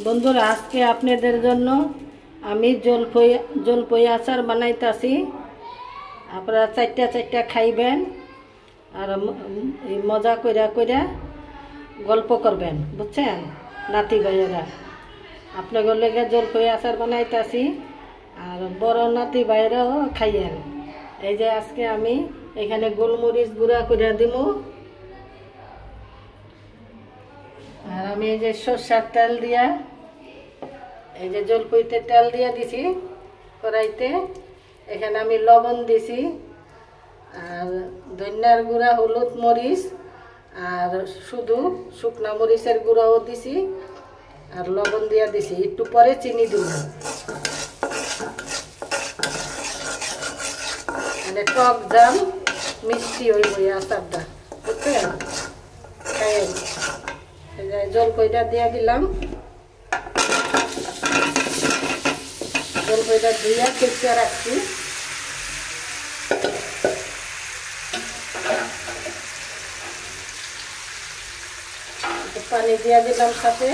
বন্ধুরা, আজকে আপনাদের জন্য আমি জলপই আচার বানাইতাছি। আপনারা চারটা চারটা খাইবেন আর মজা কইরা কইরা গল্প করবেন, বুঝছেন নাতি ভাইয়েরা। আপনাদের লেগে জলপই আচার বানাইতাছি আর বড় নাতি ভাইয়েরাও খাইয়েন। এই যে আজকে আমি এখানে গোলমরিচ গুঁড়া করে দিব আর আমি এই যে সরষের তেল দিয়া এই যে জলপইতে তেল দিয়া দিছি কড়াইতে। এখানে আমি লবণ দিছি আর ধনিয়ার গুঁড়া, হলুদ মরিচ আর শুধু শুকনা মরিচের গুঁড়াও দিছি আর লবণ দিয়া দিছি। একটু পরে চিনি দিলাম, মানে টক জাম মিষ্টি হইব এই আচারটা, বুঝছেন। খাইয়েন। এই যে জলপইটা দিয়া দিলাম, জলপইটা ধুইয়া কেটে রাখছি। পানি দিয়া দিলাম সাথে।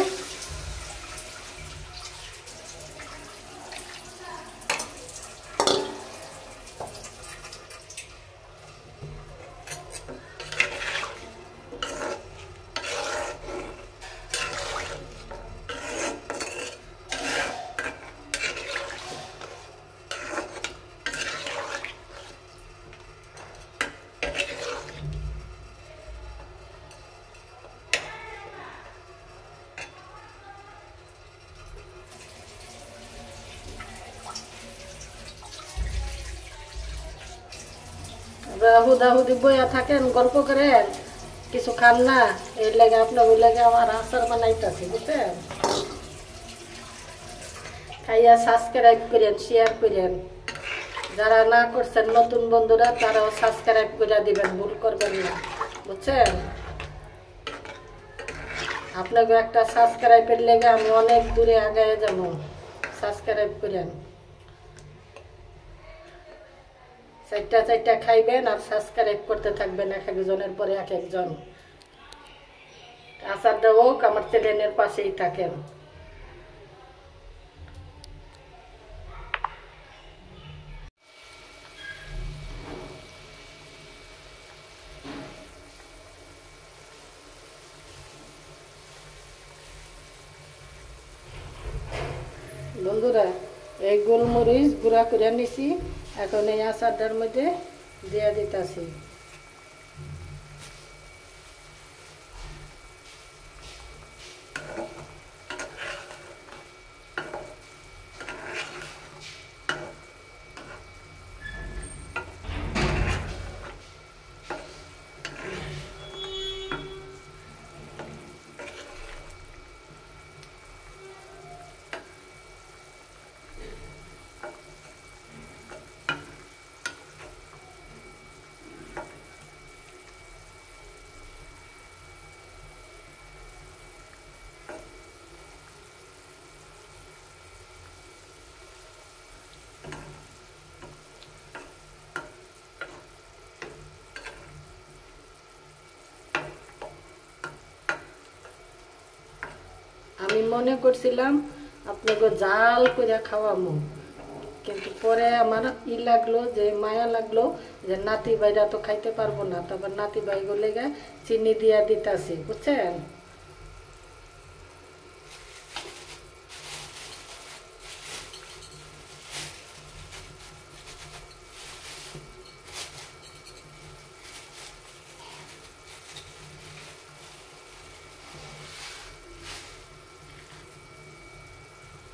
হুদাহুদি বইয়া থাকেন, গল্প করেন, কিছু খান না, এর লাগে আপনার ওই লাগে আমার আচার বানাইতেছি, বুঝছেন। খাইয়া সাবস্ক্রাইব করেন, শেয়ার করেন। যারা না করছেন নতুন বন্ধুরা তারাও সাবস্ক্রাইব করে দিবেন, ভুল করবেন না, বুঝছেন। আপনাকে একটা সাবস্ক্রাইবের লেগে আমি অনেক দূরে আগায় যাব। সাবস্ক্রাইব করেন। চারটা চারটা খাইবেন আর সাবস্ক্রাইব করতে থাকবেন, এক একজনের পরে এক একজন। আচারটা হোক আমার চ্যানেলের পাশেই থাকেন। বন্ধুরা, এই গোলমরিচ গুঁড়া করে নিছি, এখন এই আচারটার মধ্যে দিয়ে দিতেছি। আমি মনে করছিলাম আপনাকে জাল করে খাওয়াবো, কিন্তু পরে আমার লাগলো যে মায়া লাগলো যে নাতি ভাইরা তো খাইতে পারবো না, তারপর নাতি ভাই গুলো চিনি দিয়া দিতেছি, বুঝছেন।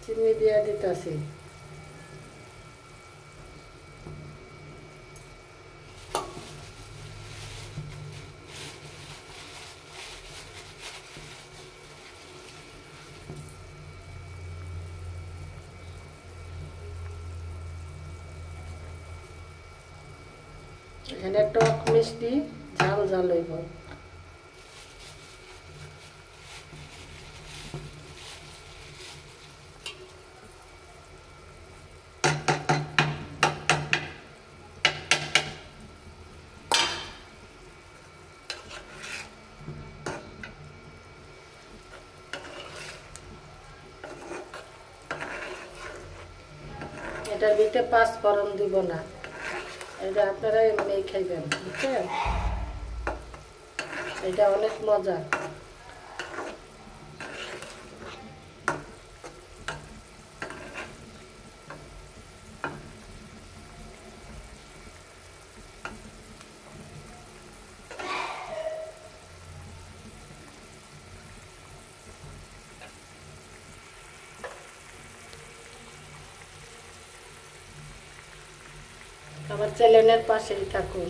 চিনি দিয়া দিতেছি। এখানে টক মিষ্টি ঝাল ঝাল হইব। এটার ভিতরে 5 ফোড়ন দিব না, এটা আপনারা এমনি খাইবেন, বুঝছেন? এটা অনেক মজা। আমার চ্যানেলের পাশেই থাকুন।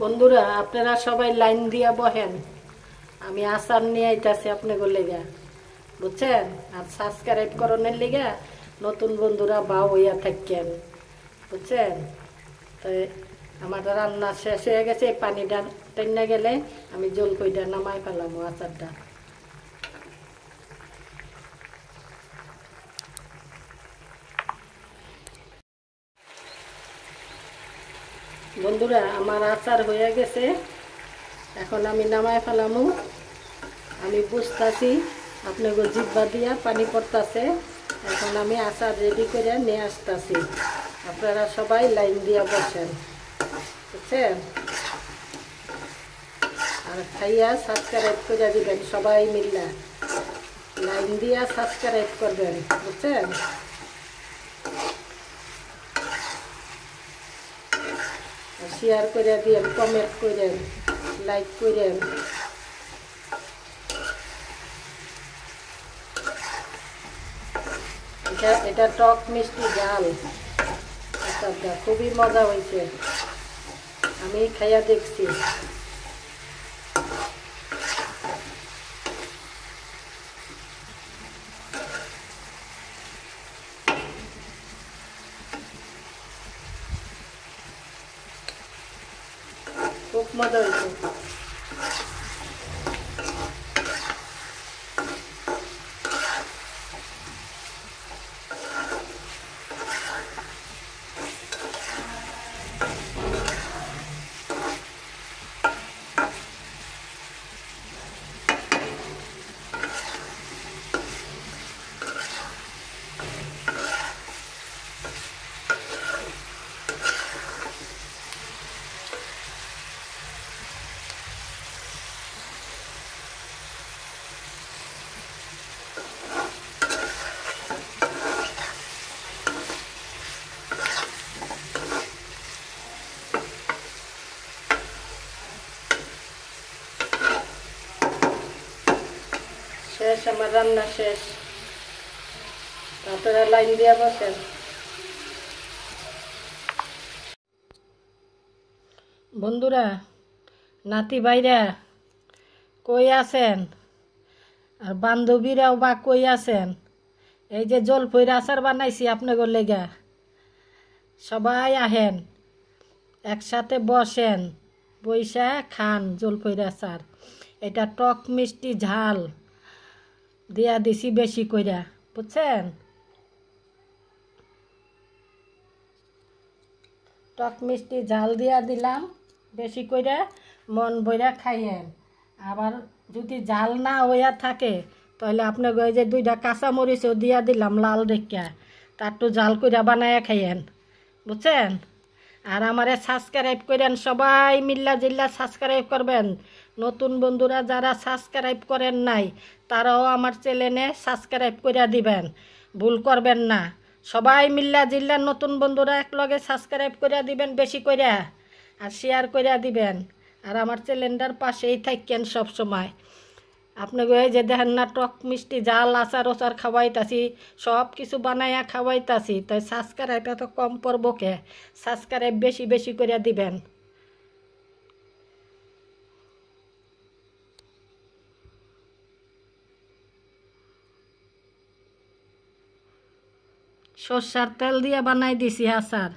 বন্ধুরা, আপনারা সবাই লাইন দিয়া বহেন, আমি আচার নিয়ে আইতাছি আপনাদের লেগা, বুঝছেন? আর সাবস্ক্রাইব করনের লেগা নতুন বন্ধুরা বাউ হইয়া থাকেন, বুঝছেন? তো আমার রান্না শেষ হয়ে গেছে, পানিটা টেনে গেলে আমি জলপাইটা নামাই ফেলাম আচারটা। বন্ধুরা, আমার আচার হয়ে গেছে, এখন আমি নামাই ফেলামু। আমি বুঝতেছি আপনাকে জিব্বা দিয়া পানি পড়তেছে, এখন আমি আচার রেডি করে নিয়ে আসতেছি। আপনারা সবাই লাইন দিয়া বসেন, বুঝছেন? আর খাইয়া সাবস্ক্রাইব করে দিবেন, সবাই মিল্লা লাইন দিয়া সাবস্ক্রাইব করবেন, বুঝছেন? শেয়ার করে দিন, কমেন্ট করেন, লাইক করেন। এটা টক মিষ্টি ঝাল আচারটা খুবই মজা হয়েছে, আমি খাইয়া দেখছি। খুব মজা হয়েছে। শেষ, আমার রান্না শেষ। আপনারা লাইন দিয়ে বসেন। বন্ধুরা, নাতি ভাইরা কই আছেন, আর বান্ধবীরাও বা কই আছেন? এই যে জলফইর আচার বানাইছি আপনাদের লেগা, সবাই আহেন, একসাথে বসেন, বইসা খান জলফইর আচার। এটা টক মিষ্টি ঝাল দিয়া দিছি বেশি কইরা, বুঝছেন? টক মিষ্টি ঝাল দিয়া দিলাম বেশি কইরা, মন বইরা খাইয়েন। আবার যদি ঝাল না হইয়া থাকে তাহলে আপনাকে ওই যে 2টা কাঁচামরিচও দিয়া দিলাম লাল রেখা, তার একটু ঝাল কইরা বানায়া খাইয়েন, বুঝছেন? আর আমারে সাবস্ক্রাইব করেন, সবাই মিল্লা জিল্লা সাবস্ক্রাইব করবেন। নতুন বন্ধুরা যারা সাবস্ক্রাইব করেন নাই তারাও আমার চ্যানেলে সাবস্ক্রাইব করে দিবেন, ভুল করবেন না। সবাই মিল্লা জিল্লা নতুন বন্ধুরা একলগে সাবস্ক্রাইব করে দিবেন বেশি করে, আর শেয়ার করে দিবেন। আর আমার চ্যানেলটার পাশেই থাকেন সব সময়। আপনাকে এই যে দেখেন না, টক মিষ্টি ঝাল আচার ওচার খাওয়াইতাছি, সব কিছু বানাইয়া খাওয়াইতাছি, তাই সাবস্ক্রাইব এত কম পড়ব কে? সাবস্ক্রাইব বেশি বেশি করে দিবেন। সরষার তেল দিয়ে বানাই দিছি আচার।